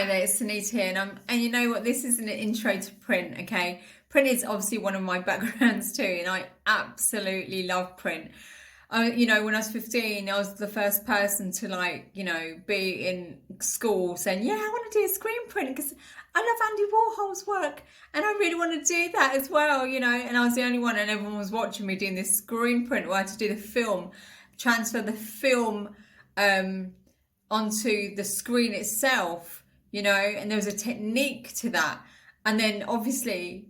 Hi there, it's Sunita here, and you know what? This is an intro to print, okay? Print is obviously one of my backgrounds too, and I absolutely love print. You know, when I was 15, I was the first person to be in school saying, yeah, I want to do a screen print because I love Andy Warhol's work and I really want to do that as well, you know, and I was the only one and everyone was watching me doing this screen print where I had to do the film, transfer the film onto the screen itself, you know, and there was a technique to that. And then obviously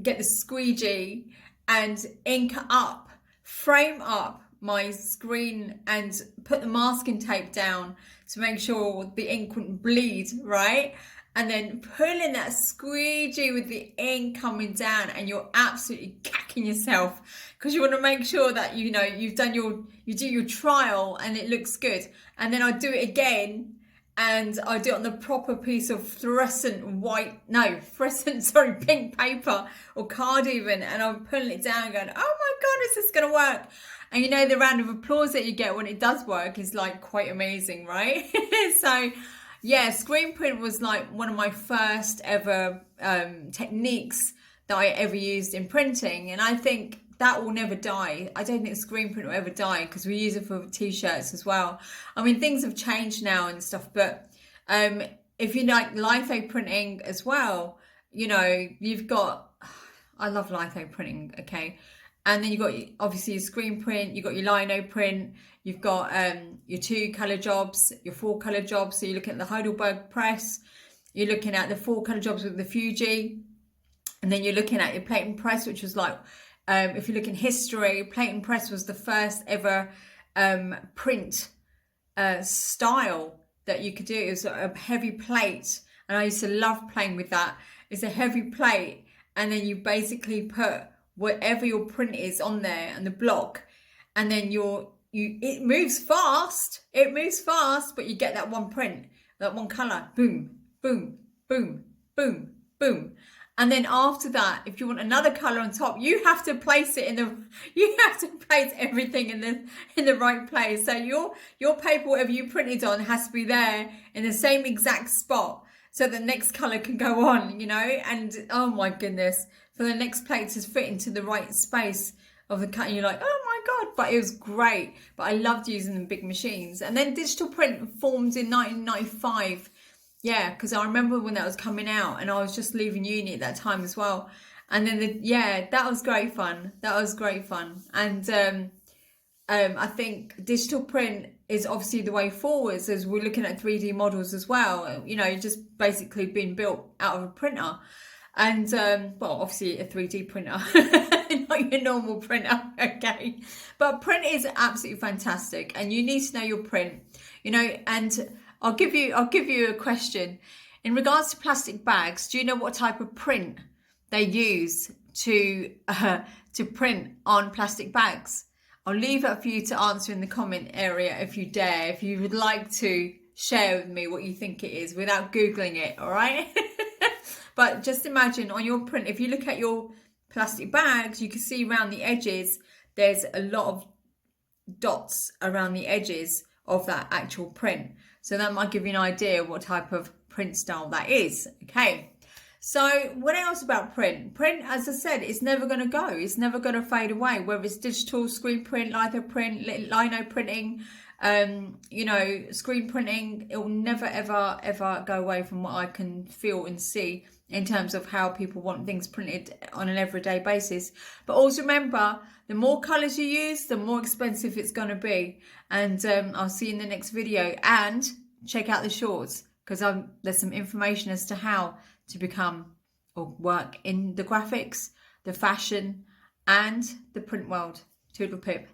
get the squeegee and ink up, frame up my screen and put the masking tape down to make sure the ink wouldn't bleed, right? And then pulling that squeegee with the ink coming down, and you're absolutely cacking yourself because you want to make sure that, you know, you do your trial and it looks good. And then I do it again and I do it on the proper piece of pink paper or card even, and I'm pulling it down going, oh my God, is this going to work? And you know, the round of applause that you get when it does work is like quite amazing, right? So yeah, screen print was like one of my first ever techniques that I ever used in printing. And I think that will never die. I don't think screen print will ever die because we use it for t-shirts as well. I mean, things have changed now and stuff, but if you like litho printing as well, you know, you've got, I love litho printing, okay? And then you've got obviously your screen print, you've got your lino print, you've got your 2-color jobs, your 4-color jobs. So you're looking at the Heidelberg press, you're looking at the 4-color jobs with the Fuji, and then you're looking at your plate and press, which was like, if you look in history, plate and press was the first ever print style that you could do. It was a heavy plate, and I used to love playing with that. It's a heavy plate, and then you basically put whatever your print is on there and the block, and then it moves fast, but you get that one print, that one color, boom, boom, boom, boom, boom. And then after that, if you want another color on top, you have to place it you have to place everything in the right place. So your paper, whatever you printed on, has to be there in the same exact spot so the next color can go on, you know. And oh my goodness, for the next plate to fit into the right space of the cut, and you're like, oh my God. But it was great. But I loved using the big machines. And then digital print formed in 1995. Yeah, because I remember when that was coming out, and I was just leaving uni at that time as well. And then that was great fun. And I think digital print is obviously the way forwards, as we're looking at 3D models as well. You know, just basically being built out of a printer. And, well, obviously a 3D printer, not your normal printer, okay? But print is absolutely fantastic, and you need to know your print, you know. And I'll give you a question. In regards to plastic bags, do you know what type of print they use to print on plastic bags? I'll leave it for you to answer in the comment area if you dare, if you would like to share with me what you think it is without Googling it, all right? But just imagine on your print, if you look at your plastic bags, you can see around the edges, there's a lot of dots around the edges of that actual print. So that might give you an idea what type of print style that is. Okay. So what else about print? Print, as I said, is never going to go. It's never going to fade away, whether it's digital, screen print, litho print, lino printing, you know, screen printing. It will never, ever, ever go away from what I can feel and see in terms of how people want things printed on an everyday basis. But also remember, the more colours you use, the more expensive it's going to be. And I'll see you in the next video. And check out the shorts, because there's some information as to how to become or work in the graphics, the fashion, and the print world. Toodle pip.